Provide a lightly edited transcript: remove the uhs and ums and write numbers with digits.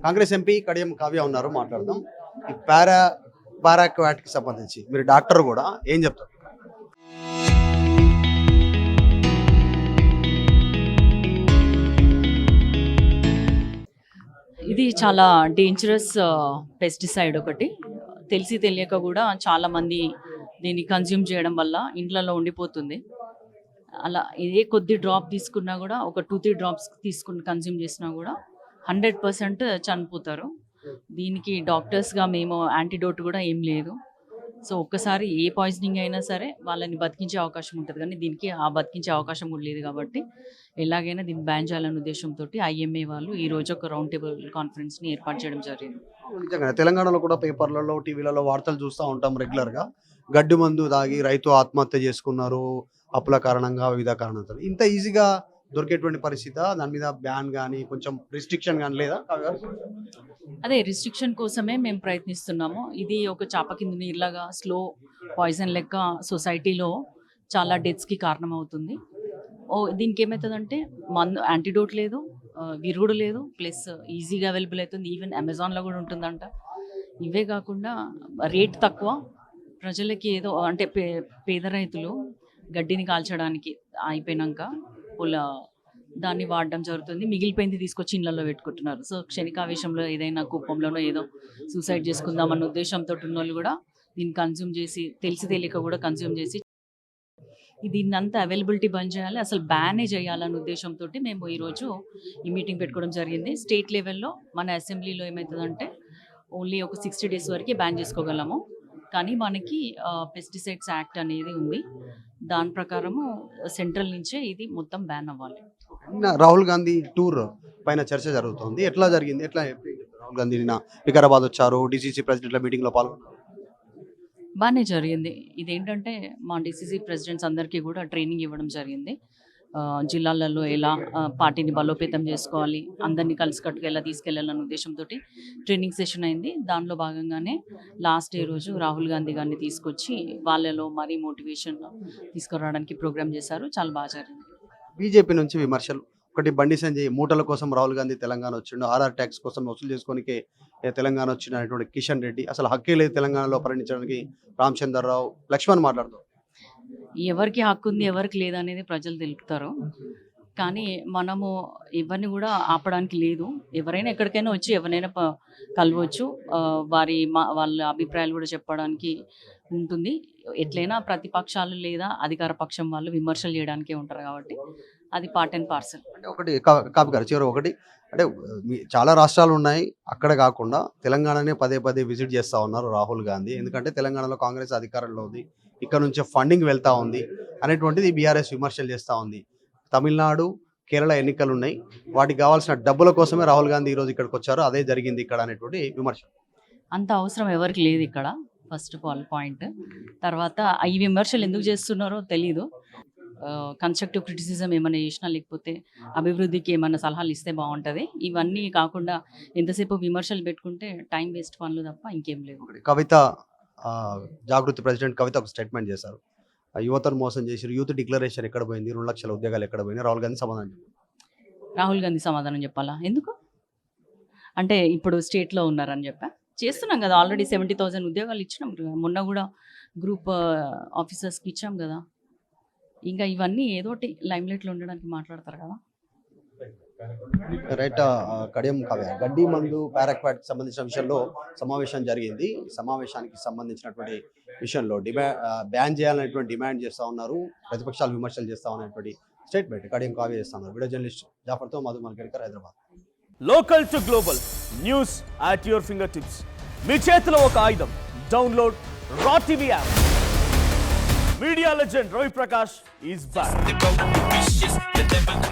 Congress MP Kadiyam Kavya ఉన్నారు, మాట్లాడదాం. ఈ పారాక్వాట్కి సంబంధించి మీరు డాక్టర్ కూడా ఏం చెప్తారు? ఇది చాలా డేంజరస్ పెస్టిసైడ్ ఒకటి. తెలిసి తెలియక కూడా చాలామంది దీన్ని కన్జ్యూమ్ చేయడం వల్ల ఇండ్లలో ఉండిపోతుంది. అలా ఏ కొద్ది డ్రాప్ తీసుకున్నా కూడా, ఒక 2-3 డ్రాప్స్ తీసుకుని కన్జ్యూమ్ చేసినా కూడా 100% చనిపోతారు. దీనికి డాక్టర్స్గా మేము యాంటీడోట్ కూడా ఏం లేదు. సో ఒక్కసారి ఏ పాయిజనింగ్ అయినా సరే వాళ్ళని బతికించే అవకాశం ఉంటుంది, కానీ దీనికి ఆ బతికించే అవకాశం కూడా లేదు. కాబట్టి ఎలాగైనా దీన్ని బ్యాన్ చేయాలనే ఉద్దేశంతో ఐఎంఏ వాళ్ళు ఈరోజు ఒక రౌండ్ టేబుల్ కాన్ఫరెన్స్ని ఏర్పాటు చేయడం జరిగింది. నిజంగా తెలంగాణలో కూడా పేపర్లలో, టీవీలలో వార్తలు చూస్తూ ఉంటాం రెగ్యులర్గా. గడ్డి మందు తాగి రైతు ఆత్మహత్య చేసుకున్నారు అప్పుల కారణంగా, వివిధ కారణాలతో. ఇంత ఈజీగా దొరికేటువంటి పరిస్థితి, దాని మీద బ్యాన్ కానీ కొంచెం రిస్ట్రిక్షన్ కానీ లేదా? అదే రిస్ట్రిక్షన్ కోసమే మేము ప్రయత్నిస్తున్నాము. ఇది ఒక చాప కింద నీళ్ళగా స్లో పాయిజన్ లెక్క సొసైటీలో చాలా డెత్స్కి కారణమవుతుంది. దీనికి ఏమవుతుందంటే యాంటీడోట్ లేదు, విరుగుడు లేదు, ప్లస్ ఈజీగా అవైలబుల్ అవుతుంది. ఈవెన్ అమెజాన్లో కూడా ఉంటుందంట. ఇవే కాకుండా రేట్ తక్కువ, ప్రజలకి ఏదో అంటే పేద రైతులు గడ్డిని కాల్చడానికి అయిపోయినాక దాన్ని వాడడం జరుగుతుంది. మిగిలిపోయింది తీసుకొచ్చి ఇళ్ళల్లో పెట్టుకుంటున్నారు. సో క్షణికావేశంలో ఏదైనా కుప్పంలోనో ఏదో సూసైడ్ చేసుకుందామన్న ఉద్దేశంతో ఉన్న వాళ్ళు కూడా దీన్ని కన్జ్యూమ్ చేసి, తెలిసి తెలియక కూడా కన్జ్యూమ్ చేసి, దీన్ని అంతా అవైలబిలిటీ బంద్ చేయాలి, అసలు బ్యానే చేయాలన్న ఉద్దేశంతో మేము ఈరోజు ఈ మీటింగ్ పెట్టుకోవడం జరిగింది. స్టేట్ లెవెల్లో మన అసెంబ్లీలో ఏమవుతుందంటే ఓన్లీ ఒక 60 days వరకు బ్యాన్ చేసుకోగలము, కానీ మనకి పెస్టిసైడ్స్ యాక్ట్ అనేది ఉంది. దాని ప్రకారము సెంట్రల్ నుంచే ఇది మొత్తం బ్యాన్ అవ్వాలి. రాహుల్ గాంధీ టూర్ పైన చర్చ జరుగుతుంది. ఎట్లా జరిగింది? రాహుల్ గాంధీ నిన్న వికారాబాద్ వచ్చారు, డిసిసి ప్రెసిడెంట్ల మీటింగ్లో పాల్గొన్నారు. బాగానే జరిగింది. ఇదేంటంటే మా డిసిసి ప్రెసిడెంట్స్ అందరికీ కూడా ట్రైనింగ్ ఇవ్వడం జరిగింది. జిల్లాలలో ఎలా పార్టీని బలోపేతం చేసుకోవాలి, అందరినీ కలిసికట్టుగా ఎలా తీసుకెళ్లాలన్న ఉద్దేశంతో ట్రైనింగ్ సెషన్ అయింది. దానిలో భాగంగానే లాస్ట్ డే రోజు రాహుల్ గాంధీ గారిని తీసుకొచ్చి వాళ్ళలో మరీ మోటివేషన్ తీసుకురావడానికి ప్రోగ్రామ్ చేశారు. చాలా బాగా జరిగింది. బీజేపీ నుంచి విమర్శలు. ఒకటి, బండి సంజయ్ మూటల కోసం రాహుల్ గాంధీ తెలంగాణ వచ్చిండు, ఆర్ఆర్ ట్యాక్స్ కోసం వసూలు చేసుకోనికే తెలంగాణ వచ్చినటువంటి కిషన్ రెడ్డి, అసలు హక్కే లేదు తెలంగాణలో పర్యటించడానికి రామచంద్రరావు, లక్ష్మణ్ మాట్లాడుతూ ఎవరికి హక్కు ఉంది ఎవరికి లేదనేది ప్రజలు తెలుపుతారు, కానీ మనము ఎవరిని కూడా ఆపడానికి లేదు. ఎవరైనా ఎక్కడికైనా వచ్చి ఎవరైనా కలవచ్చు, వాళ్ళ అభిప్రాయాలు కూడా చెప్పడానికి ఉంటుంది. ఎట్లయినా ప్రతిపక్షాలు లేదా అధికార పక్షం వాళ్ళు విమర్శలు చేయడానికే ఉంటారు, కాబట్టి అది పార్ట్ అండ్ పార్సల్. అంటే ఒకటి కాపీ గారు, చివరి ఒకటి అంటే చాలా రాష్ట్రాలు ఉన్నాయి, అక్కడ కాకుండా తెలంగాణనే పదే పదే విజిట్ చేస్తూ ఉన్నారు రాహుల్ గాంధీ. ఎందుకంటే తెలంగాణలో కాంగ్రెస్ అధికారంలో ఉంది, ఇక్కడ నుంచి ఫండింగ్ వెళ్తూ ఉంది అనేటువంటిది బీఆర్ఎస్ విమర్శలు చేస్తూ ఉంది. తమిళనాడు, కేరళ ఎన్నికలు ఉన్నాయి, వాటికి కావాల్సిన డబ్బుల కోసమే రాహుల్ గాంధీ ఈరోజు ఇక్కడికి వచ్చారు, అదే జరిగింది ఇక్కడ అనేటువంటి విమర్శ. అంత అవసరం ఎవరికి లేదు ఇక్కడ, ఫస్ట్ ఆఫ్ ఆల్ పాయింట్. తర్వాత ఈ విమర్శలు ఎందుకు చేస్తున్నారో తెలీదు. కన్స్ట్రక్టివ్ క్రిటిసిజం ఏమైనా చేసినా, లేకపోతే అభివృద్ధికి ఏమైనా సలహాలు ఇస్తే బాగుంటుంది. ఇవన్నీ కాకుండా ఎంతసేపు విమర్శలు పెట్టుకుంటే టైం వేస్ట్ పనులు తప్ప ఇంకేం లేవు. కవిత, జాగృతి ప్రెసిడెంట్ కవిత ఒక స్టేట్మెంట్ చేశారు, యువతను మోసం చేశారు, యూత్ డిక్లరేషన్ ఎక్కడ పోయింది, 2 లక్షల ఉద్యోగాలు ఎక్కడ పోయినాయి, రాహుల్ గాంధీ సమాధానం చెప్పాలా? ఎందుకు అంటే ఇప్పుడు స్టేట్లో ఉన్నారని చేస్తున్నాం కదా, ఆల్రెడీ 70,000 ఉద్యోగాలు ఇచ్చినాం. మొన్న కూడా గ్రూప్ ఆఫీసర్స్కి ఇచ్చాం కదా. ఇంకా ఇవన్నీ ఏదోటి లైమ్లైట్లో ఉండడానికి మాట్లాడతారు కదా. రైట్. కడియం కావ్య, గడ్డి మందు పారాక్వాట్కి సంబంధించిన విషయంలో సమావేశం జరిగింది. సమావేశానికి సంబంధించినటువంటి విషయంలో బ్యాన్ చేయాలనేటువంటి డిమాండ్ చేస్తూ ఉన్నారు, ప్రతిపక్షాలు విమర్శలు చేస్తూ ఉన్నటువంటి స్టేట్మెంట్ కడియం కావ్య చేస్తూ ఉన్నారు. వీడియో జర్నలిస్ట్ జాఫర్తో Madhu Malkhedkar, Hyderabad. Local to global news at your finger tips. మీ చేతిలో ఒక ఆయుధం. Download R TV app. Media legend Ravi Prakash is back.